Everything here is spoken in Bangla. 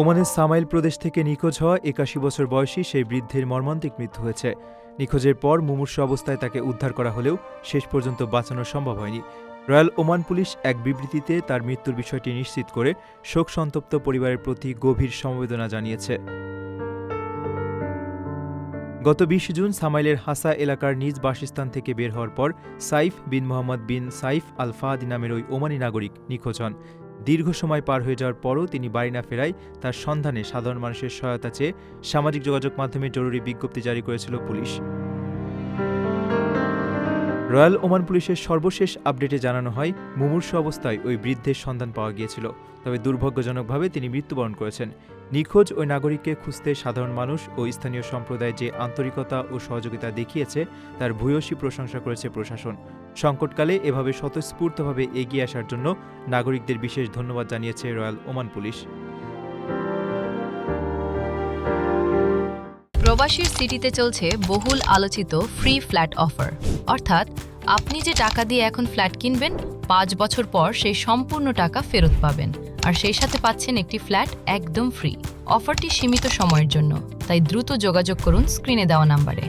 ওমানের সামাইল প্রদেশ থেকে নিখোঁজ হওয়া ৮১ বছর বয়সী সেই বৃদ্ধের মর্মান্তিক মৃত্যু হয়েছে। নিখোঁজের পর মুমূর্ষু অবস্থায় তাকে উদ্ধার করা হলেও শেষ পর্যন্ত বাঁচানো সম্ভব হয়নি। রয়্যাল ওমান পুলিশ এক বিবৃতিতে তার মৃত্যুর বিষয়টি নিশ্চিত করে শোকসন্তপ্ত পরিবারের প্রতি গভীর সমবেদনা জানিয়েছে। গত ২০ জুন সামাইলের হাসা এলাকার নিজ বাসস্থান থেকে বের হওয়ার পর সাইফ বিন মোহাম্মদ বিন সাইফ আল ফাহাদি নামের ওই ওমানি নাগরিক নিখোঁজ হন। দীর্ঘ সময় পার হয়ে যাওয়ার পরও তিনি বাড়ি না ফেরায় তার সন্ধানে সাধারণ মানুষের সহায়তা চেয়ে সামাজিক যোগাযোগ মাধ্যমে জরুরি বিজ্ঞপ্তি জারি করেছিল পুলিশ। রয়্যাল ওমান পুলিশের সর্বশেষ আপডেটে জানানো হয়, মুমূর্ষু অবস্থায় ওই বৃদ্ধের সন্ধান পাওয়া গিয়েছিল, তবে দুর্ভাগ্যজনকভাবে তিনি মৃত্যুবরণ করেছেন। নিখোঁজ ওই নাগরিককে খুঁজতে সাধারণ মানুষ ও স্থানীয় সম্প্রদায় যে আন্তরিকতা ও সহযোগিতা দেখিয়েছে তার ভূয়সী প্রশংসা করেছে প্রশাসন। সংকটকালে এভাবে স্বতঃস্ফূর্তভাবে এগিয়ে আসার জন্য নাগরিকদের বিশেষ ধন্যবাদ জানিয়েছে রয়্যাল ওমান পুলিশ। প্রবাসীর সিটিতে চলছে বহুল আলোচিত ফ্রি ফ্ল্যাট অফার, অর্থাৎ আপনি যে টাকা দিয়ে এখন ফ্ল্যাট কিনবেন ৫ বছর পর সেই সম্পূর্ণ টাকা ফেরত পাবেন, আর সেই সাথে পাচ্ছেন একটি ফ্ল্যাট একদম ফ্রি। অফারটি সীমিত সময়ের জন্য, তাই দ্রুত যোগাযোগ করুন স্ক্রিনে দেওয়া নাম্বারে।